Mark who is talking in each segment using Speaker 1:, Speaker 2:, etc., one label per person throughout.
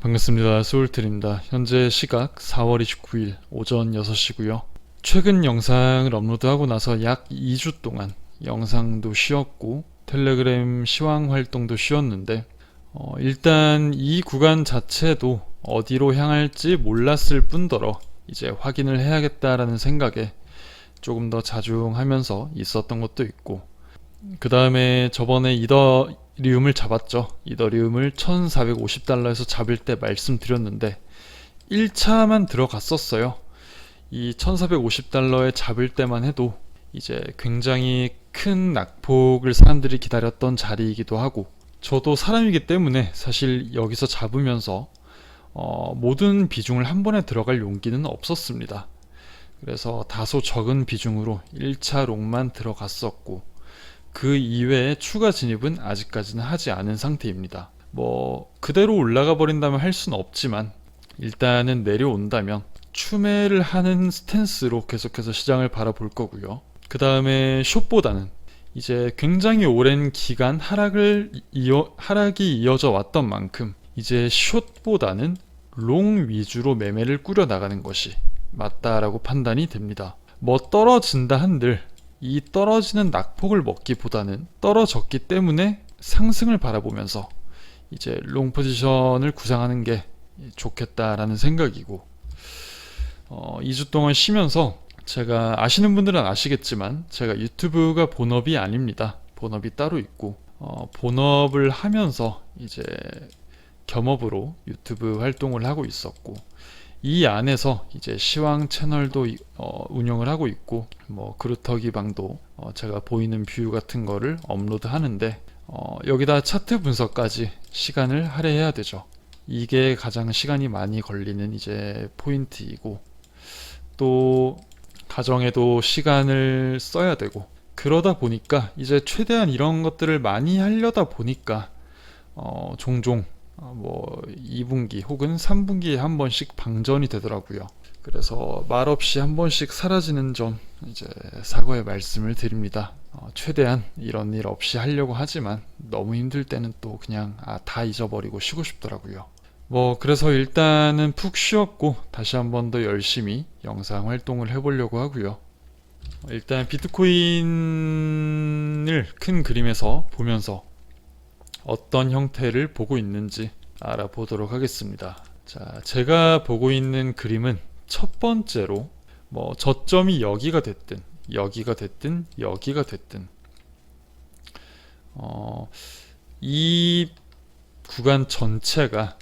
Speaker 1: 반갑습니다. 소울틀입니다. 현재 시각 4월 29일 오전 6시고요. 최근 영상을 업로드하고 나서 약 2주 동안 영상도 쉬었고 텔레그램 시황 활동도 쉬었는데 일단 이 구간 자체도 어디로 향할지 몰랐을 뿐더러 이제 확인을 해야겠다라는 생각에 조금 더 자중하면서 있었던 것도 있고, 그 다음에 저번에 이더리움을 잡았죠. 이더리움을 1450달러에서 잡을 때 말씀드렸는데 1차만 들어갔었어요. 이 1450달러에 잡을 때만 해도 이제 굉장히 큰 낙폭을 사람들이 기다렸던 자리이기도 하고, 저도 사람이기 때문에 사실 여기서 잡으면서 모든 비중을 한 번에 들어갈 용기는 없었습니다. 그래서 다소 적은 비중으로 1차 롱만 들어갔었고, 그 이외에 추가 진입은 아직까지는 하지 않은 상태입니다. 그대로 올라가 버린다면 할 수는 없지만 일단은 내려온다면 추매를 하는 스탠스로 계속해서 시장을 바라볼 거고요. 그 다음에 숏보다는 이제 굉장히 오랜 기간 하락이 이어져 왔던 만큼 이제 숏보다는 롱 위주로 매매를 꾸려 나가는 것이 맞다라고 판단이 됩니다. 떨어진다 한들 이 떨어지는 낙폭을 먹기보다는 떨어졌기 때문에 상승을 바라보면서 이제 롱 포지션을 구상하는 게 좋겠다라는 생각이고, 2주 동안 쉬면서 제가 아시는 분들은 아시겠지만 제가 유튜브가 본업이 아닙니다. 본업이 따로 있고, 본업을 하면서 이제 겸업으로 유튜브 활동을 하고 있었고, 이 안에서 이제 시황 채널도 운영을 하고 있고, 그루터기 방도 제가 보이는 뷰 같은 거를 업로드 하는데, 여기다 차트 분석까지 시간을 할애해야 되죠. 이게 가장 시간이 많이 걸리는 이제 포인트이고, 또 가정에도 시간을 써야 되고, 그러다 보니까 이제 최대한 이런 것들을 많이 하려다 보니까 종종 2분기 혹은 3분기에 한 번씩 방전이 되더라고요. 그래서 말없이 한 번씩 사라지는 점 이제 사과의 말씀을 드립니다. 최대한 이런 일 없이 하려고 하지만 너무 힘들 때는 또 그냥 다 잊어버리고 쉬고 싶더라고요. 그래서 일단은 푹 쉬었고 다시 한 번 더 열심히 영상 활동을 해보려고 하고요. 일단 비트코인을 큰 그림에서 보면서 어떤 형태를 보고 있는지 알아보도록 하겠습니다. 자, 제가 보고 있는 그림은 첫 번째로 저점이 여기가 됐든 여기가 됐든 여기가 됐든 이 구간 전체가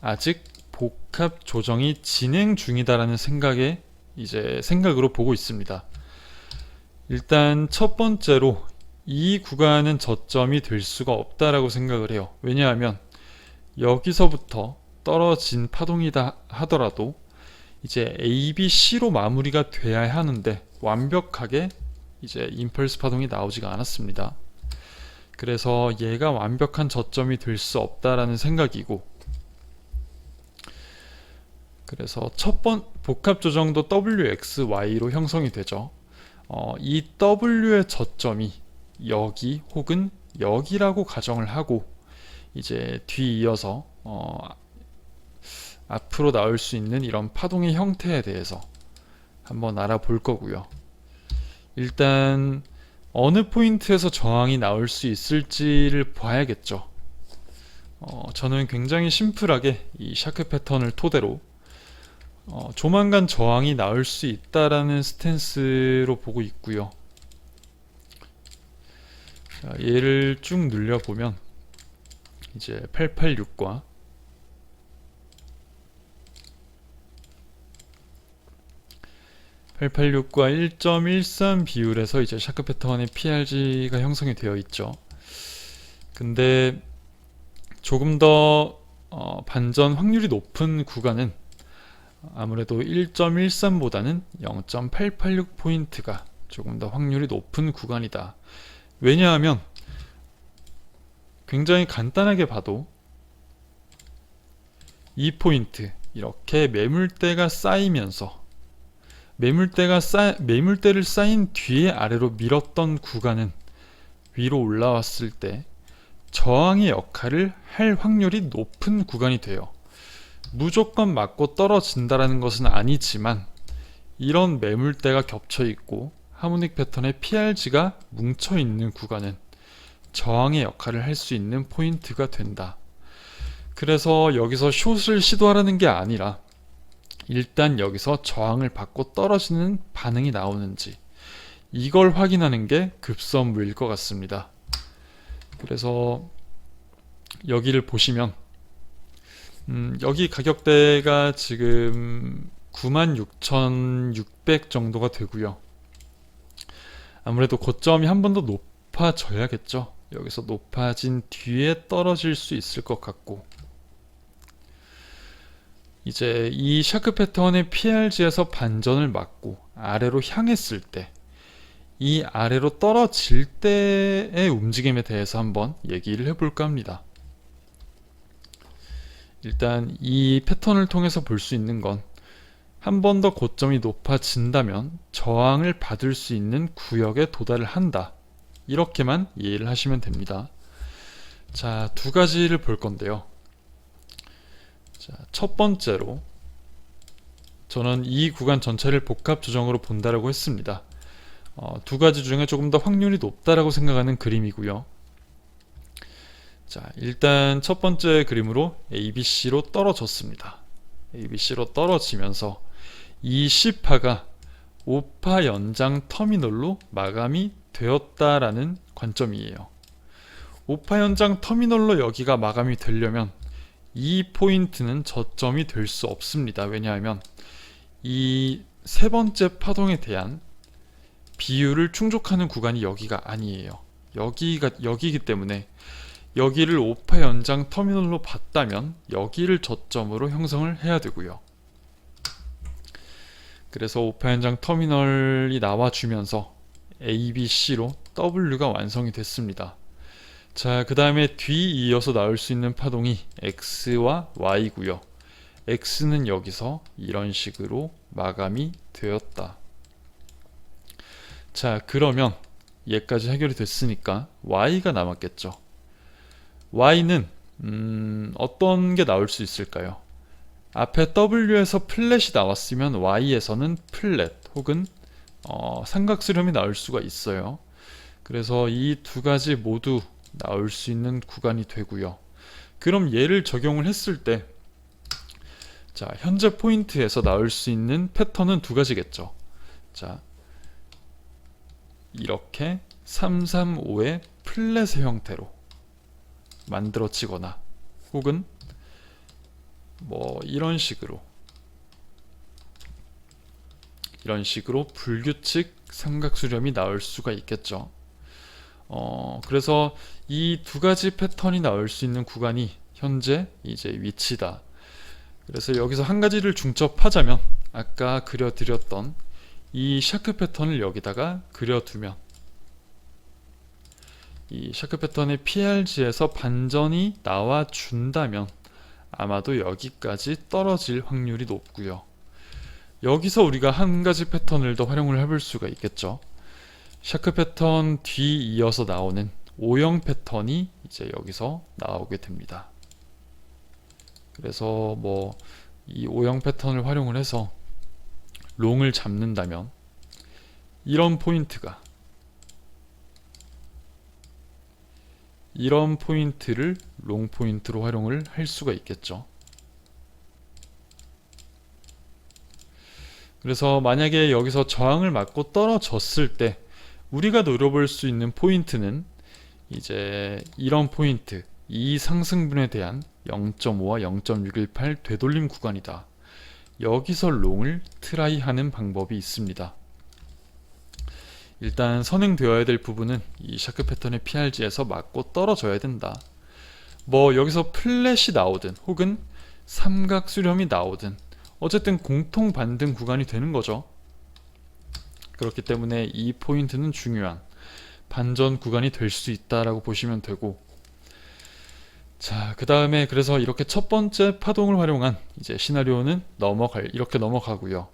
Speaker 1: 아직 복합 조정이 진행 중이다라는 생각으로 보고 있습니다. 일단 첫 번째로 이 구간은 저점이 될 수가 없다라고 생각을 해요. 왜냐하면 여기서부터 떨어진 파동이다 하더라도 이제 A, B, C로 마무리가 돼야 하는데 완벽하게 이제 임펄스 파동이 나오지가 않았습니다. 그래서 얘가 완벽한 저점이 될 수 없다라는 생각이고, 그래서 복합 조정도 WXY로 형성이 되죠. 이 W의 저점이 여기 혹은 여기라고 가정을 하고 이제 뒤이어서 앞으로 나올 수 있는 이런 파동의 형태에 대해서 한번 알아볼 거고요. 일단 어느 포인트에서 저항이 나올 수 있을지를 봐야겠죠. 저는 굉장히 심플하게 이 샤크 패턴을 토대로 조만간 저항이 나올 수 있다라는 스탠스로 보고 있고요. 자, 얘를 쭉 늘려보면 이제 886과 1.13 비율에서 이제 샤크 패턴의 PRG가 형성이 되어 있죠. 근데 조금 더 반전 확률이 높은 구간은 아무래도 1.13보다는 0.886포인트가 조금 더 확률이 높은 구간이다. 왜냐하면 굉장히 간단하게 봐도 이 포인트, 이렇게 매물대가 쌓이면서 매물대를 쌓인 뒤에 아래로 밀었던 구간은 위로 올라왔을 때 저항의 역할을 할 확률이 높은 구간이 돼요. 무조건 맞고 떨어진다라는 것은 아니지만 이런 매물대가 겹쳐 있고 하모닉 패턴의 PRG가 뭉쳐 있는 구간은 저항의 역할을 할 수 있는 포인트가 된다. 그래서 여기서 숏을 시도하라는 게 아니라 일단 여기서 저항을 받고 떨어지는 반응이 나오는지 이걸 확인하는 게 급선무일 것 같습니다. 그래서 여기를 보시면 여기 가격대가 지금 96,600 정도가 되고요. 아무래도 고점이 한 번 더 높아져야겠죠. 여기서 높아진 뒤에 떨어질 수 있을 것 같고, 이제 이 샤크 패턴의 PRG에서 반전을 맞고 아래로 향했을 때, 이 아래로 떨어질 때의 움직임에 대해서 한번 얘기를 해볼까 합니다. 일단 이 패턴을 통해서 볼 수 있는 건 한 번 더 고점이 높아진다면 저항을 받을 수 있는 구역에 도달을 한다. 이렇게만 이해를 하시면 됩니다. 자, 두 가지를 볼 건데요. 자, 첫 번째로 저는 이 구간 전체를 복합 조정으로 본다라고 했습니다. 두 가지 중에 조금 더 확률이 높다라고 생각하는 그림이고요. 자, 일단 첫 번째 그림으로 ABC로 떨어졌습니다. ABC로 떨어지면서 이 C파가 5파 연장 터미널로 마감이 되었다라는 관점이에요. 5파 연장 터미널로 여기가 마감이 되려면 이 포인트는 저점이 될 수 없습니다. 왜냐하면 이 세 번째 파동에 대한 비율을 충족하는 구간이 여기가 아니에요. 여기이기 때문에 여기를 5파 연장 터미널로 봤다면 여기를 저점으로 형성을 해야 되고요. 그래서 5파 연장 터미널이 나와주면서 ABC로 W가 완성이 됐습니다. 자, 그 다음에 뒤이어서 나올 수 있는 파동이 X와 Y고요. X는 여기서 이런 식으로 마감이 되었다. 자, 그러면 얘까지 해결이 됐으니까 Y가 남았겠죠. Y는 어떤 게 나올 수 있을까요? 앞에 W에서 플랫이 나왔으면 Y에서는 플랫 혹은 삼각수렴이 나올 수가 있어요. 그래서 이 두 가지 모두 나올 수 있는 구간이 되고요. 그럼 얘를 적용을 했을 때, 자, 현재 포인트에서 나올 수 있는 패턴은 두 가지겠죠. 자, 이렇게 335의 플랫의 형태로 만들어지거나 혹은 뭐 이런 식으로 불규칙 삼각수렴이 나올 수가 있겠죠. 그래서 이 두 가지 패턴이 나올 수 있는 구간이 현재 이제 위치다. 그래서 여기서 한 가지를 중첩하자면 아까 그려드렸던 이 샤크 패턴을 여기다가 그려두면 이 샤크 패턴의 PRG에서 반전이 나와준다면 아마도 여기까지 떨어질 확률이 높고요. 여기서 우리가 한 가지 패턴을 더 활용을 해볼 수가 있겠죠. 샤크 패턴 뒤 이어서 나오는 O형 패턴이 이제 여기서 나오게 됩니다. 그래서 뭐 이 O형 패턴을 활용을 해서 롱을 잡는다면 이런 포인트가 이런 포인트를 롱 포인트로 활용을 할 수가 있겠죠. 그래서 만약에 여기서 저항을 맞고 떨어졌을 때 우리가 노려볼 수 있는 포인트는 이제 이런 포인트, 이 상승분에 대한 0.5와 0.618 되돌림 구간이다. 여기서 롱을 트라이하는 방법이 있습니다. 일단 선행되어야 될 부분은 이 샤크 패턴의 PRG에서 맞고 떨어져야 된다. 뭐 여기서 플랫이 나오든 혹은 삼각 수렴이 나오든 어쨌든 공통 반등 구간이 되는 거죠. 그렇기 때문에 이 포인트는 중요한 반전 구간이 될 수 있다라고 보시면 되고, 자, 그 다음에 그래서 이렇게 첫 번째 파동을 활용한 이제 시나리오는 이렇게 넘어가고요.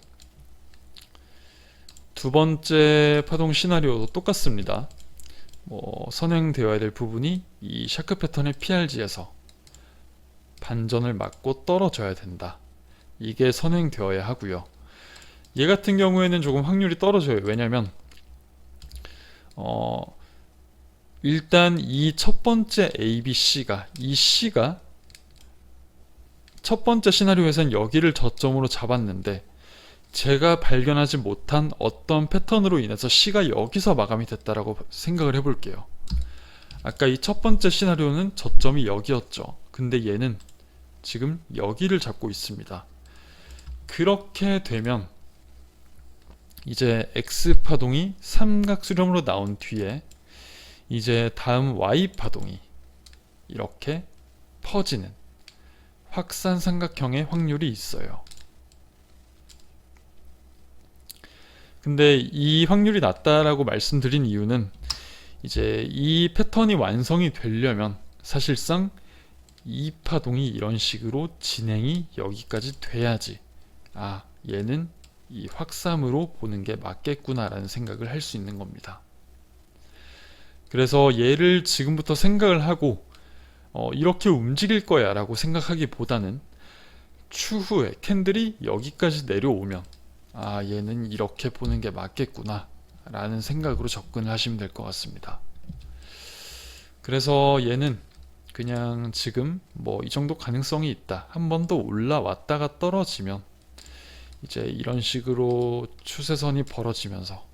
Speaker 1: 두 번째 파동 시나리오도 똑같습니다. 뭐 선행되어야 될 부분이 이 샤크 패턴의 PRG에서 반전을 맞고 떨어져야 된다. 이게 선행되어야 하고요. 얘 같은 경우에는 조금 확률이 떨어져요. 왜냐면 일단 이 첫 번째 ABC가 이 C가 첫 번째 시나리오에선 여기를 저점으로 잡았는데 제가 발견하지 못한 어떤 패턴으로 인해서 C가 여기서 마감이 됐다라고 생각을 해볼게요. 아까 이 첫 번째 시나리오는 저점이 여기였죠. 근데 얘는 지금 여기를 잡고 있습니다. 그렇게 되면 이제 X파동이 삼각수렴으로 나온 뒤에 이제 다음 Y파동이 이렇게 퍼지는 확산 삼각형의 확률이 있어요. 근데 이 확률이 낮다라고 말씀드린 이유는 이제 이 패턴이 완성이 되려면 사실상 이 파동이 이런 식으로 진행이 여기까지 돼야지 얘는 이 확삼으로 보는 게 맞겠구나 라는 생각을 할 수 있는 겁니다. 그래서 얘를 지금부터 생각을 하고 이렇게 움직일 거야 라고 생각하기보다는 추후에 캔들이 여기까지 내려오면 얘는 이렇게 보는 게 맞겠구나 라는 생각으로 접근을 하시면 될 것 같습니다. 그래서 얘는 그냥 지금 이 정도 가능성이 있다. 한 번 더 올라왔다가 떨어지면 이제 이런 식으로 추세선이 벌어지면서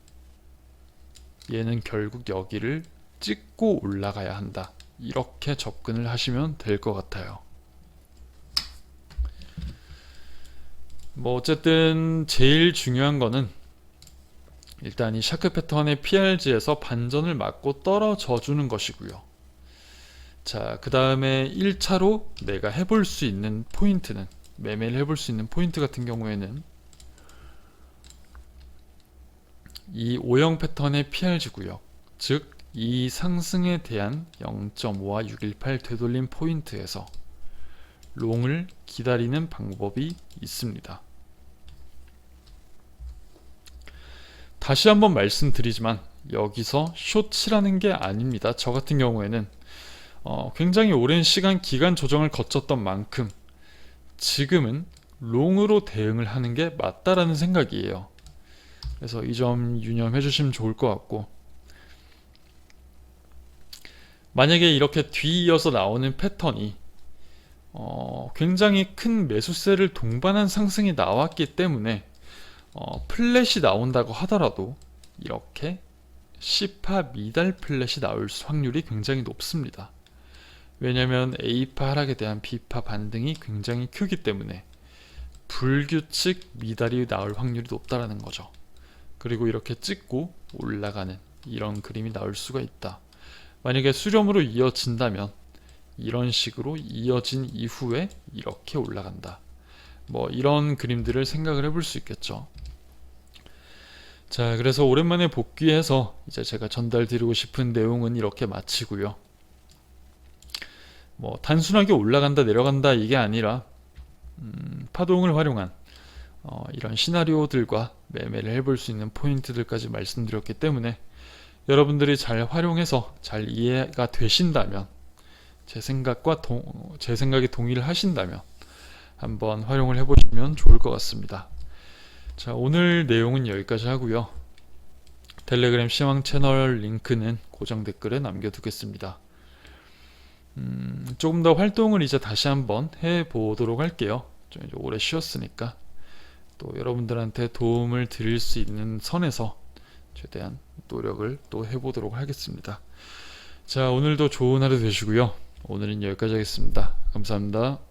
Speaker 1: 얘는 결국 여기를 찍고 올라가야 한다. 이렇게 접근을 하시면 될 것 같아요. 어쨌든 제일 중요한 거는 일단 이 샤크 패턴의 PRG에서 반전을 맞고 떨어져 주는 것이고요. 자, 그 다음에 1차로 내가 해볼 수 있는 포인트는, 매매를 해볼 수 있는 포인트 같은 경우에는 이 O형 패턴의 PRG 구역, 즉 이 상승에 대한 0.5와 618 되돌림 포인트에서 롱을 기다리는 방법이 있습니다. 다시 한번 말씀드리지만 여기서 숏이라는 게 아닙니다. 저 같은 경우에는 굉장히 오랜 시간 기간 조정을 거쳤던 만큼 지금은 롱으로 대응을 하는 게 맞다라는 생각이에요. 그래서 이 점 유념해 주시면 좋을 것 같고, 만약에 이렇게 뒤이어서 나오는 패턴이 굉장히 큰 매수세를 동반한 상승이 나왔기 때문에 플랫이 나온다고 하더라도 이렇게 C파 미달 플랫이 나올 확률이 굉장히 높습니다. 왜냐하면 A파 하락에 대한 B파 반등이 굉장히 크기 때문에 불규칙 미달이 나올 확률이 높다라는 거죠. 그리고 이렇게 찍고 올라가는 이런 그림이 나올 수가 있다. 만약에 수렴으로 이어진다면 이런 식으로 이어진 이후에 이렇게 올라간다. 이런 그림들을 생각을 해볼 수 있겠죠. 자, 그래서 오랜만에 복귀해서 이제 제가 전달드리고 싶은 내용은 이렇게 마치고요. 단순하게 올라간다 내려간다 이게 아니라 파동을 활용한 이런 시나리오들과 매매를 해볼 수 있는 포인트들까지 말씀드렸기 때문에 여러분들이 잘 활용해서 잘 이해가 되신다면, 제 생각에 동의를 하신다면 한번 활용을 해보시면 좋을 것 같습니다. 자, 오늘 내용은 여기까지 하고요. 텔레그램 시황 채널 링크는 고정 댓글에 남겨두겠습니다. 조금 더 활동을 이제 다시 한번 해보도록 할게요. 좀 이제 오래 쉬었으니까 또 여러분들한테 도움을 드릴 수 있는 선에서 최대한 노력을 또 해보도록 하겠습니다. 자, 오늘도 좋은 하루 되시고요. 오늘은 여기까지 하겠습니다. 감사합니다.